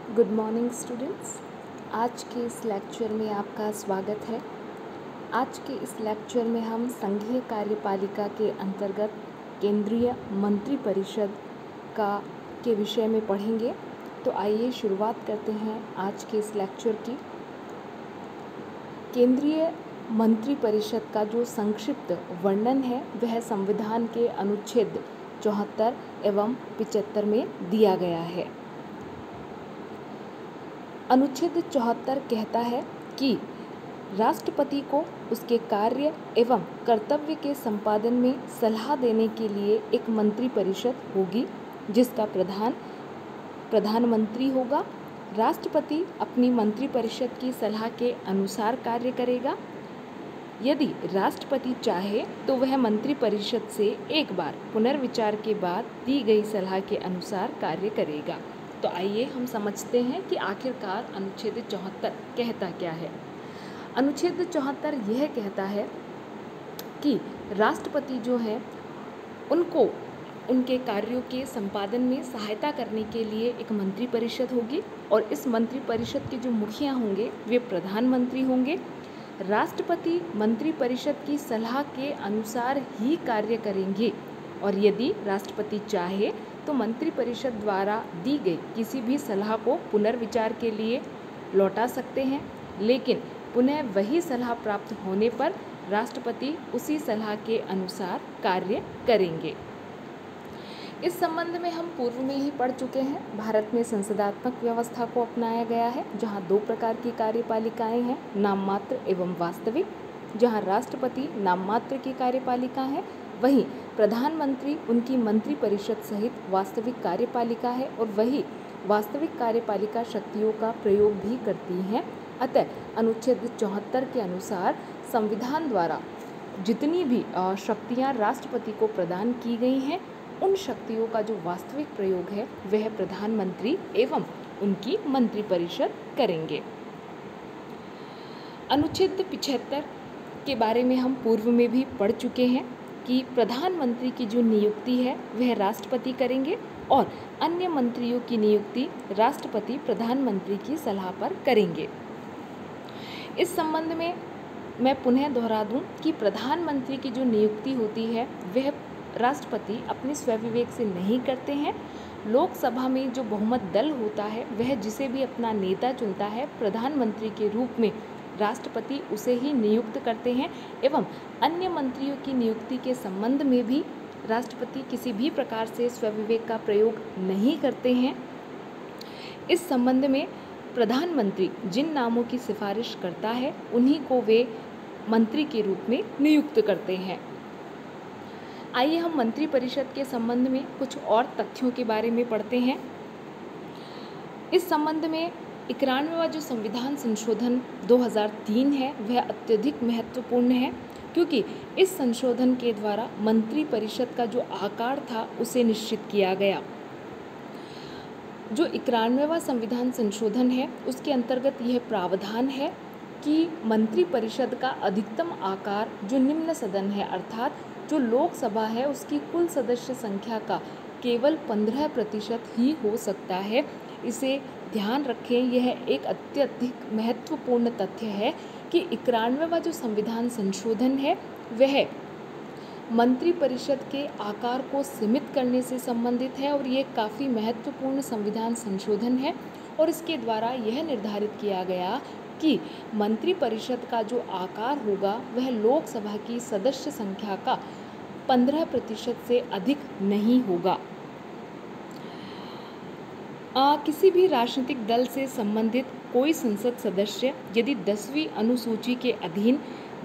Good morning students. आज के इस लेक्चर में आपका स्वागत है। आज के इस लेक्चर में हम संघीय कार्यपालिका के अंतर्गत केंद्रीय मंत्रिपरिषद के विषय में पढ़ेंगे। तो आइए शुरुआत करते हैं आज के इस लेक्चर की। केंद्रीय मंत्रिपरिषद का जो संक्षिप्त वर्णन है वह संविधान के अनुच्छेद 74 एवं 75 में दिया गया है। अनुच्छेद 74 कहता है कि राष्ट्रपति को उसके कार्य एवं कर्तव्य के संपादन में सलाह देने के लिए एक मंत्रिपरिषद होगी जिसका प्रधानमंत्री होगा। राष्ट्रपति अपनी मंत्रिपरिषद की सलाह के अनुसार कार्य करेगा। यदि राष्ट्रपति चाहे तो वह मंत्रिपरिषद से एक बार पुनर्विचार के बाद दी गई सलाह के अनुसार कार्य करेगा। तो आइए हम समझते हैं कि आखिरकार अनुच्छेद 74 कहता क्या है। अनुच्छेद 74 यह कहता है कि राष्ट्रपति जो है उनको उनके कार्यों के संपादन में सहायता करने के लिए एक मंत्रिपरिषद होगी और इस मंत्रिपरिषद के जो मुखिया होंगे वे प्रधानमंत्री होंगे। राष्ट्रपति मंत्रिपरिषद की सलाह के अनुसार ही कार्य करेंगे और यदि राष्ट्रपति चाहे तो मंत्रिपरिषद द्वारा दी गई किसी भी सलाह को पुनर्विचार के लिए लौटा सकते हैं, लेकिन पुनः वही सलाह प्राप्त होने पर राष्ट्रपति उसी सलाह के अनुसार कार्य करेंगे। इस संबंध में हम पूर्व में ही पढ़ चुके हैं। भारत में संसदात्मक व्यवस्था को अपनाया गया है जहां दो प्रकार की कार्यपालिकाएं हैं, नाममात्र एवं वास्तविक। जहां राष्ट्रपति नाममात्र की कार्यपालिका है वहीं प्रधानमंत्री उनकी मंत्रिपरिषद सहित वास्तविक कार्यपालिका है और वही वास्तविक कार्यपालिका शक्तियों का प्रयोग भी करती हैं। अतः अनुच्छेद 74 के अनुसार संविधान द्वारा जितनी भी शक्तियां राष्ट्रपति को प्रदान की गई हैं उन शक्तियों का जो वास्तविक प्रयोग है वह प्रधानमंत्री एवं उनकी मंत्रिपरिषद करेंगे। अनुच्छेद 75 के बारे में हम पूर्व में भी पढ़ चुके हैं कि प्रधानमंत्री की जो नियुक्ति है वह राष्ट्रपति करेंगे और अन्य मंत्रियों की नियुक्ति राष्ट्रपति प्रधानमंत्री की सलाह पर करेंगे। इस संबंध में मैं पुनः दोहरा दूं कि प्रधानमंत्री की जो नियुक्ति होती है वह राष्ट्रपति अपने स्वविवेक से नहीं करते हैं। लोकसभा में जो बहुमत दल होता है वह जिसे भी अपना नेता चुनता है प्रधानमंत्री के रूप में राष्ट्रपति उसे ही नियुक्त करते हैं एवं अन्य मंत्रियों की नियुक्ति के संबंध में भी राष्ट्रपति किसी भी प्रकार से स्वविवेक का प्रयोग नहीं करते हैं। इस संबंध में प्रधानमंत्री जिन नामों की सिफारिश करता है उन्हीं को वे मंत्री के रूप में नियुक्त करते हैं। आइए हम मंत्रिपरिषद के संबंध में कुछ और तथ्यों के बारे में पढ़ते हैं। इस संबंध में 91वां जो संविधान संशोधन 2003 है वह अत्यधिक महत्वपूर्ण है क्योंकि इस संशोधन के द्वारा मंत्रिपरिषद का जो आकार था उसे निश्चित किया गया। जो 91वां संविधान संशोधन है उसके अंतर्गत यह प्रावधान है कि मंत्रिपरिषद का अधिकतम आकार जो निम्न सदन है अर्थात जो लोकसभा है उसकी कुल सदस्य संख्या का केवल 15% ही हो सकता है। इसे ध्यान रखें, यह एक अत्यधिक महत्वपूर्ण तथ्य है कि 91वां जो संविधान संशोधन है वह मंत्रिपरिषद के आकार को सीमित करने से संबंधित है और ये काफ़ी महत्वपूर्ण संविधान संशोधन है और इसके द्वारा यह निर्धारित किया गया कि मंत्रिपरिषद का जो आकार होगा वह लोकसभा की सदस्य संख्या का 15% से अधिक नहीं होगा। किसी भी राजनीतिक दल से संबंधित कोई संसद सदस्य यदि 10वीं अनुसूची के अधीन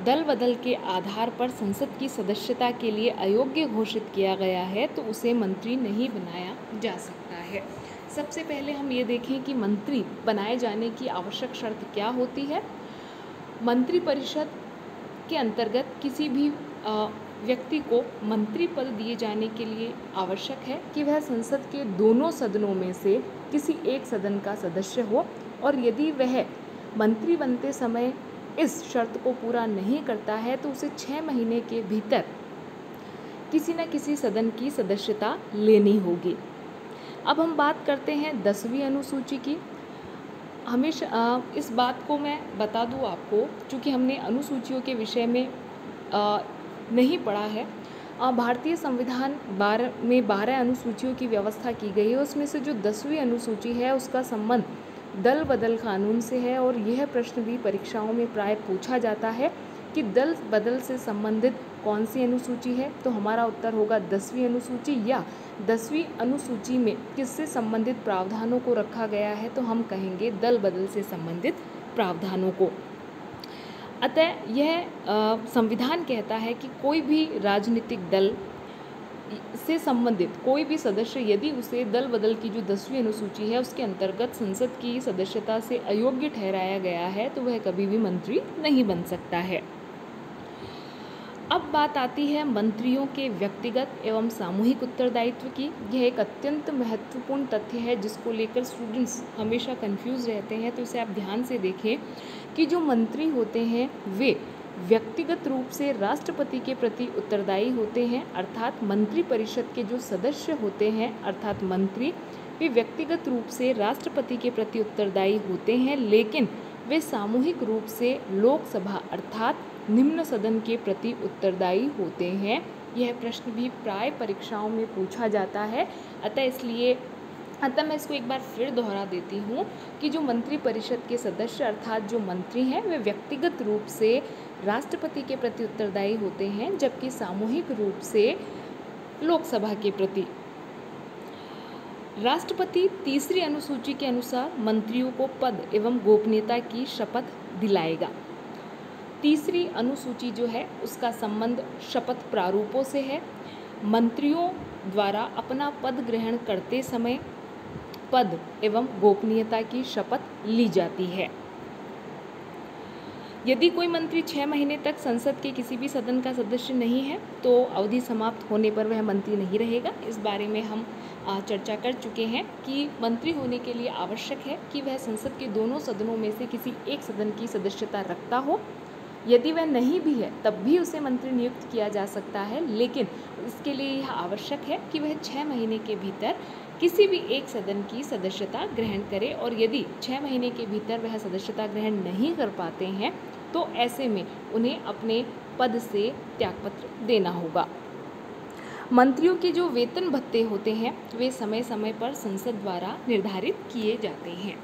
दल बदल के आधार पर संसद की सदस्यता के लिए अयोग्य घोषित किया गया है तो उसे मंत्री नहीं बनाया जा सकता है। सबसे पहले हम ये देखें कि मंत्री बनाए जाने की आवश्यक शर्त क्या होती है। मंत्रिपरिषद के अंतर्गत किसी भी व्यक्ति को मंत्री पद दिए जाने के लिए आवश्यक है कि वह संसद के दोनों सदनों में से किसी एक सदन का सदस्य हो और यदि वह मंत्री बनते समय इस शर्त को पूरा नहीं करता है तो उसे 6 महीने के भीतर किसी न किसी सदन की सदस्यता लेनी होगी। अब हम बात करते हैं 10वीं अनुसूची की। हमेशा इस बात को मैं बता दूँ आपको, चूँकि हमने अनुसूचियों के विषय में नहीं पढ़ा है। भारतीय संविधान 12 अनुसूचियों की व्यवस्था की गई है। उसमें से जो 10वीं अनुसूची है उसका संबंध दल बदल कानून से है, और यह प्रश्न भी परीक्षाओं में प्राय पूछा जाता है कि दल बदल से संबंधित कौन सी अनुसूची है। तो हमारा उत्तर होगा 10वीं अनुसूची, या 10वीं अनुसूची में किससे संबंधित प्रावधानों को रखा गया है, तो हम कहेंगे दल बदल से संबंधित प्रावधानों को। अतः यह संविधान कहता है कि कोई भी राजनीतिक दल से संबंधित कोई भी सदस्य यदि उसे दल बदल की जो 10वीं अनुसूची है उसके अंतर्गत संसद की सदस्यता से अयोग्य ठहराया गया है, तो वह कभी भी मंत्री नहीं बन सकता है। अब बात आती है मंत्रियों के व्यक्तिगत एवं सामूहिक उत्तरदायित्व की। यह एक अत्यंत महत्वपूर्ण तथ्य है जिसको लेकर स्टूडेंट्स हमेशा कंफ्यूज रहते हैं, तो इसे आप ध्यान से देखें कि जो मंत्री होते हैं वे व्यक्तिगत रूप से राष्ट्रपति के प्रति उत्तरदायी होते हैं, अर्थात मंत्री परिषद के जो सदस्य होते हैं अर्थात मंत्री, वे व्यक्तिगत रूप से राष्ट्रपति के प्रति उत्तरदायी होते हैं, लेकिन वे सामूहिक रूप से लोकसभा अर्थात निम्न सदन के प्रति उत्तरदायी होते हैं। यह प्रश्न भी प्राय परीक्षाओं में पूछा जाता है। अतः मैं इसको एक बार फिर दोहरा देती हूँ कि जो मंत्री परिषद के सदस्य अर्थात जो मंत्री हैं वे व्यक्तिगत रूप से राष्ट्रपति के प्रति उत्तरदायी होते हैं, जबकि सामूहिक रूप से लोकसभा के प्रति। राष्ट्रपति 3री अनुसूची के अनुसार मंत्रियों को पद एवं गोपनीयता की शपथ दिलाएगा। 3री अनुसूची जो है उसका संबंध शपथ प्रारूपों से है। मंत्रियों द्वारा अपना पद ग्रहण करते समय पद एवं गोपनीयता की शपथ ली जाती है। यदि कोई मंत्री 6 महीने तक संसद के किसी भी सदन का सदस्य नहीं है तो अवधि समाप्त होने पर वह मंत्री नहीं रहेगा। इस बारे में हम चर्चा कर चुके हैं कि मंत्री होने के लिए आवश्यक है कि वह संसद के दोनों सदनों में से किसी एक सदन की सदस्यता रखता हो। यदि वह नहीं भी है तब भी उसे मंत्री नियुक्त किया जा सकता है, लेकिन इसके लिए यह आवश्यक है कि वह 6 महीने के भीतर किसी भी एक सदन की सदस्यता ग्रहण करे, और यदि 6 महीने के भीतर वह सदस्यता ग्रहण नहीं कर पाते हैं तो ऐसे में उन्हें अपने पद से त्यागपत्र देना होगा। मंत्रियों के जो वेतन भत्ते होते हैं वे समय समय पर संसद द्वारा निर्धारित किए जाते हैं।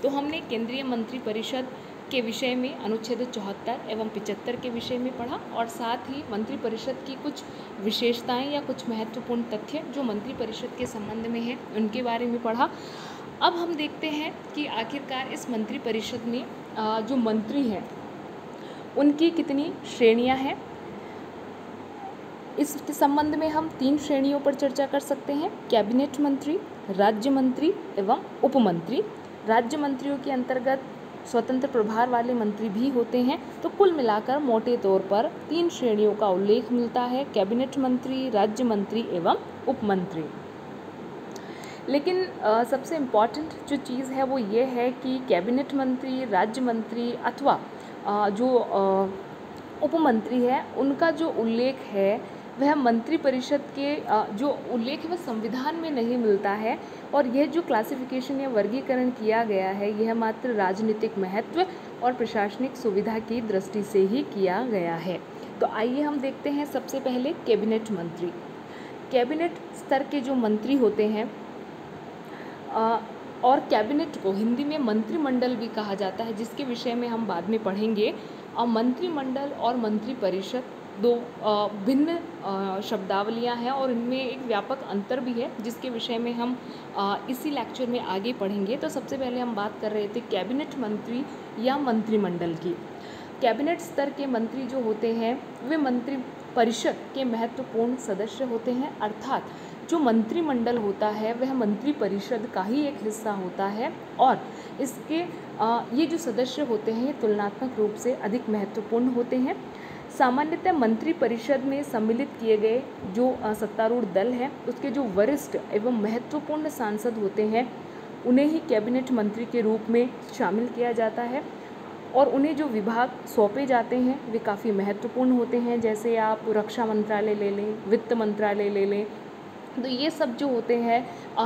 तो हमने केंद्रीय मंत्री परिषद के विषय में अनुच्छेद 74 एवं 75 के विषय में पढ़ा, और साथ ही मंत्री परिषद की कुछ विशेषताएं या कुछ महत्वपूर्ण तथ्य जो मंत्री परिषद के संबंध में हैं उनके बारे में पढ़ा। अब हम देखते हैं कि आखिरकार इस मंत्री परिषद में जो मंत्री हैं उनकी कितनी श्रेणियां हैं। इस संबंध में हम 3 श्रेणियों पर चर्चा कर सकते हैं: कैबिनेट मंत्री, राज्य मंत्री एवं उप मंत्री। राज्य मंत्रियों के अंतर्गत स्वतंत्र प्रभार वाले मंत्री भी होते हैं। तो कुल मिलाकर मोटे तौर पर 3 श्रेणियों का उल्लेख मिलता है: कैबिनेट मंत्री, राज्य मंत्री एवं उप मंत्री। लेकिन सबसे इम्पॉर्टेंट जो चीज़ है वो ये है कि कैबिनेट मंत्री, राज्य मंत्री अथवा जो उप मंत्री है उनका जो उल्लेख है वह मंत्री परिषद के जो उल्लेख है वह संविधान में नहीं मिलता है, और यह जो क्लासिफिकेशन या वर्गीकरण किया गया है यह मात्र राजनीतिक महत्व और प्रशासनिक सुविधा की दृष्टि से ही किया गया है। तो आइए हम देखते हैं सबसे पहले कैबिनेट मंत्री। कैबिनेट स्तर के जो मंत्री होते हैं और कैबिनेट को हिंदी में मंत्रिमंडल भी कहा जाता है, जिसके विषय में हम बाद में पढ़ेंगे। और मंत्रिमंडल और मंत्री परिषद 2 भिन्न शब्दावलियां हैं और इनमें एक व्यापक अंतर भी है, जिसके विषय में हम इसी लेक्चर में आगे पढ़ेंगे। तो सबसे पहले हम बात कर रहे थे कैबिनेट मंत्री या मंत्रिमंडल की। कैबिनेट स्तर के मंत्री जो होते हैं वे मंत्री परिषद के महत्वपूर्ण सदस्य होते हैं, अर्थात जो मंत्रिमंडल होता है वह मंत्री परिषद का ही एक हिस्सा होता है, और इसके ये जो सदस्य होते हैं ये तुलनात्मक रूप से अधिक महत्वपूर्ण होते हैं। सामान्यतः मंत्री परिषद में सम्मिलित किए गए जो सत्तारूढ़ दल है उसके जो वरिष्ठ एवं महत्वपूर्ण सांसद होते हैं उन्हें ही कैबिनेट मंत्री के रूप में शामिल किया जाता है, और उन्हें जो विभाग सौंपे जाते हैं वे काफ़ी महत्वपूर्ण होते हैं। जैसे आप रक्षा मंत्रालय ले लें, वित्त मंत्रालय ले लें, तो ये सब जो होते हैं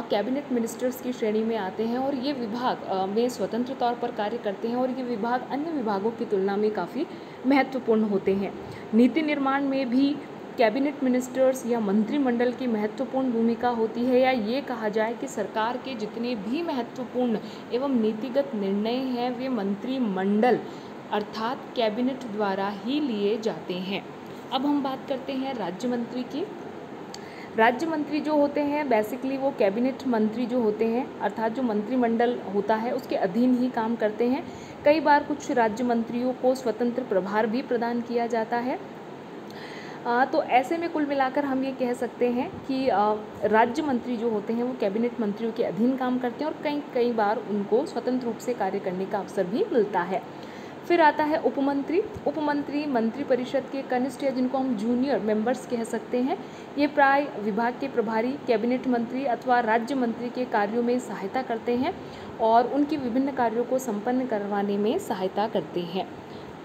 कैबिनेट मिनिस्टर्स की श्रेणी में आते हैं और ये विभाग में स्वतंत्र तौर पर कार्य करते हैं और ये विभाग अन्य विभागों की तुलना में काफ़ी महत्वपूर्ण होते हैं। नीति निर्माण में भी कैबिनेट मिनिस्टर्स या मंत्रिमंडल की महत्वपूर्ण भूमिका होती है, या ये कहा जाए कि सरकार के जितने भी महत्वपूर्ण एवं नीतिगत निर्णय हैं वे मंत्रिमंडल अर्थात कैबिनेट द्वारा ही लिए जाते हैं। अब हम बात करते हैं राज्य मंत्री की। राज्य मंत्री जो होते हैं बेसिकली वो कैबिनेट मंत्री जो होते हैं अर्थात जो मंत्रिमंडल होता है उसके अधीन ही काम करते हैं। कई बार कुछ राज्य मंत्रियों को स्वतंत्र प्रभार भी प्रदान किया जाता है। तो ऐसे में कुल मिलाकर हम ये कह सकते हैं कि राज्य मंत्री जो होते हैं वो कैबिनेट मंत्रियों के अधीन काम करते हैं और कई बार उनको स्वतंत्र रूप से कार्य करने का अवसर भी मिलता है। फिर आता है उपमंत्री। उपमंत्री मंत्रिपरिषद के कनिष्ठ या जिनको हम जूनियर मेंबर्स कह सकते हैं। ये प्राय विभाग के प्रभारी कैबिनेट मंत्री अथवा राज्य मंत्री के कार्यों में सहायता करते हैं और उनकी विभिन्न कार्यों को संपन्न करवाने में सहायता करते हैं।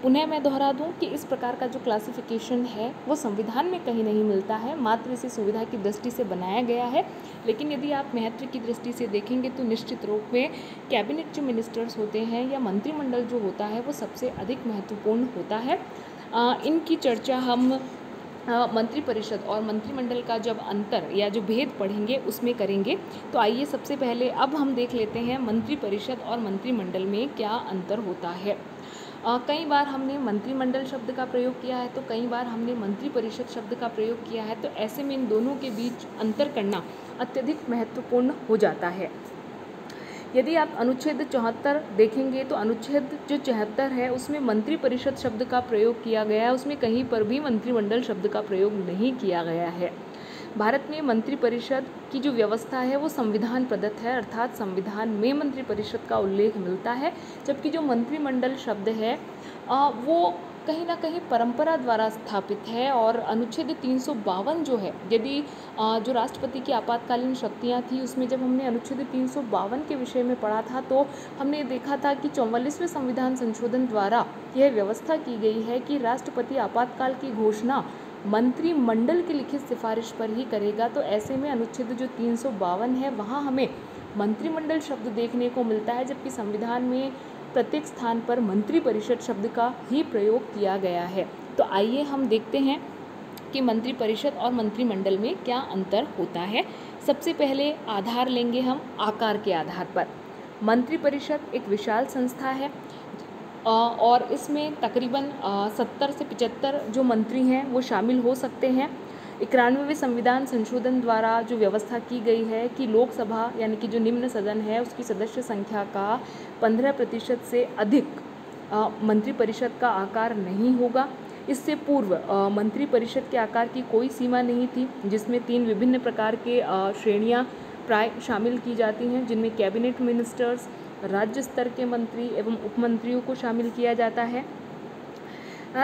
पुनः मैं दोहरा दूं कि इस प्रकार का जो क्लासिफिकेशन है वो संविधान में कहीं नहीं मिलता है, मात्र इसे सुविधा की दृष्टि से बनाया गया है। लेकिन यदि आप महत्व की दृष्टि से देखेंगे तो निश्चित रूप में कैबिनेट जो मिनिस्टर्स होते हैं या मंत्रिमंडल जो होता है वो सबसे अधिक महत्वपूर्ण होता है। इनकी चर्चा हम मंत्रिपरिषद और मंत्रिमंडल का जब अंतर या जो भेद पढ़ेंगे उसमें करेंगे। तो आइए सबसे पहले अब हम देख लेते हैं मंत्रिपरिषद और मंत्रिमंडल में क्या अंतर होता है। कई बार हमने मंत्रिमंडल शब्द का प्रयोग किया है तो कई बार हमने मंत्रिपरिषद शब्द का प्रयोग किया है, तो ऐसे में इन दोनों के बीच अंतर करना अत्यधिक महत्वपूर्ण हो जाता है। यदि आप अनुच्छेद 74 देखेंगे तो अनुच्छेद जो 74 है उसमें मंत्रिपरिषद शब्द का प्रयोग किया गया है, उसमें कहीं पर भी मंत्रिमंडल शब्द का प्रयोग नहीं किया गया है। भारत में मंत्रिपरिषद की जो व्यवस्था है वो संविधान प्रदत्त है, अर्थात संविधान में मंत्रिपरिषद का उल्लेख मिलता है, जबकि जो मंत्रिमंडल शब्द है वो कहीं ना कहीं परंपरा द्वारा स्थापित है। और अनुच्छेद 352 जो है, यदि जो राष्ट्रपति की आपातकालीन शक्तियां थी उसमें जब हमने अनुच्छेद 352 के विषय में पढ़ा था तो हमने देखा था कि 44वें संविधान संशोधन द्वारा यह व्यवस्था की गई है कि राष्ट्रपति आपातकाल की घोषणा मंत्रिमंडल की लिखित सिफारिश पर ही करेगा। तो ऐसे में अनुच्छेद जो 352 है वहाँ हमें मंत्रिमंडल शब्द देखने को मिलता है, जबकि संविधान में प्रत्येक स्थान पर मंत्रिपरिषद शब्द का ही प्रयोग किया गया है। तो आइए हम देखते हैं कि मंत्रिपरिषद और मंत्रिमंडल में क्या अंतर होता है। सबसे पहले आधार लेंगे हम आकार के आधार पर। मंत्रिपरिषद एक विशाल संस्था है और इसमें तकरीबन 70 से 75 जो मंत्री हैं वो शामिल हो सकते हैं। 91वें संविधान संशोधन द्वारा जो व्यवस्था की गई है कि लोकसभा यानी कि जो निम्न सदन है उसकी सदस्य संख्या का 15% से अधिक मंत्रिपरिषद का आकार नहीं होगा। इससे पूर्व मंत्रिपरिषद के आकार की कोई सीमा नहीं थी, जिसमें 3 विभिन्न प्रकार के श्रेणियां प्राय शामिल की जाती हैं, जिनमें कैबिनेट मिनिस्टर्स, राज्य स्तर के मंत्री एवं उपमंत्रियों को शामिल किया जाता है।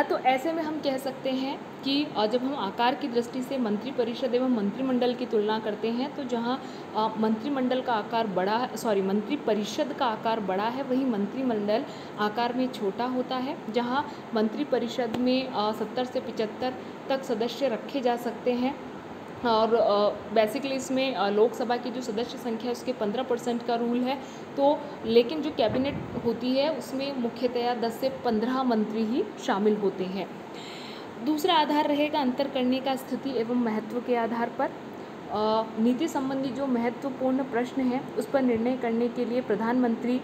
तो ऐसे में हम कह सकते हैं कि जब हम आकार की दृष्टि से मंत्रिपरिषद एवं मंत्रिमंडल की तुलना करते हैं तो जहां मंत्रिमंडल का आकार बड़ा मंत्रिपरिषद का आकार बड़ा है, वहीं मंत्रिमंडल आकार में छोटा होता है। जहां मंत्रिपरिषद में 70 से 75 तक सदस्य रखे जा सकते हैं और बेसिकली इसमें लोकसभा की जो सदस्य संख्या है उसके 15% का रूल है। तो लेकिन जो कैबिनेट होती है उसमें मुख्यतया 10 से 15 मंत्री ही शामिल होते हैं। दूसरा आधार रहेगा अंतर करने का स्थिति एवं महत्व के आधार पर। नीति संबंधी जो महत्वपूर्ण प्रश्न है उस पर निर्णय करने के लिए प्रधानमंत्री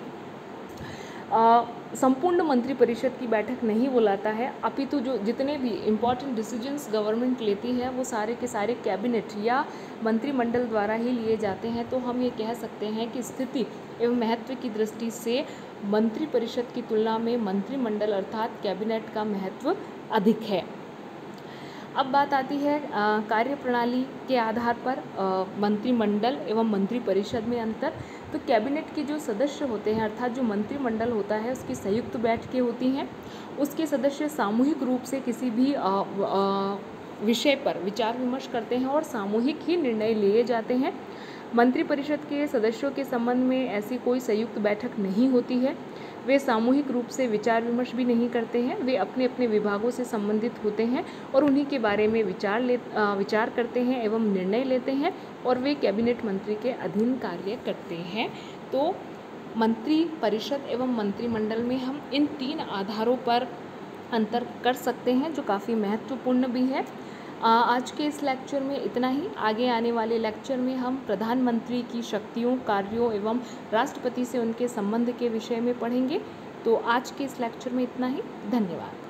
संपूर्ण मंत्रिपरिषद की बैठक नहीं बुलाता है, अपितु जो जितने भी इम्पॉर्टेंट डिसीजंस गवर्नमेंट लेती है वो सारे के सारे कैबिनेट या मंत्रिमंडल द्वारा ही लिए जाते हैं। तो हम ये कह सकते हैं कि स्थिति एवं महत्व की दृष्टि से मंत्रिपरिषद की तुलना में मंत्रिमंडल अर्थात कैबिनेट का महत्व अधिक है। अब बात आती है कार्यप्रणाली के आधार पर मंत्रिमंडल एवं मंत्रिपरिषद में अंतर। तो कैबिनेट के जो सदस्य होते हैं अर्थात जो मंत्रिमंडल होता है उसकी संयुक्त बैठकें होती हैं। उसके सदस्य सामूहिक रूप से किसी भी विषय पर विचार विमर्श करते हैं और सामूहिक ही निर्णय लिए जाते हैं। मंत्रिपरिषद के सदस्यों के संबंध में ऐसी कोई संयुक्त बैठक नहीं होती है। वे सामूहिक रूप से विचार विमर्श भी नहीं करते हैं। वे अपने अपने विभागों से संबंधित होते हैं और उन्हीं के बारे में विचार करते हैं एवं निर्णय लेते हैं और वे कैबिनेट मंत्री के अधीन कार्य करते हैं। तो मंत्री परिषद एवं मंत्रिमंडल में हम इन 3 आधारों पर अंतर कर सकते हैं, जो काफ़ी महत्वपूर्ण भी है। आज के इस लेक्चर में इतना ही। आगे आने वाले लेक्चर में हम प्रधानमंत्री की शक्तियों, कार्यों एवं राष्ट्रपति से उनके संबंध के विषय में पढ़ेंगे। तो आज के इस लेक्चर में इतना ही। धन्यवाद।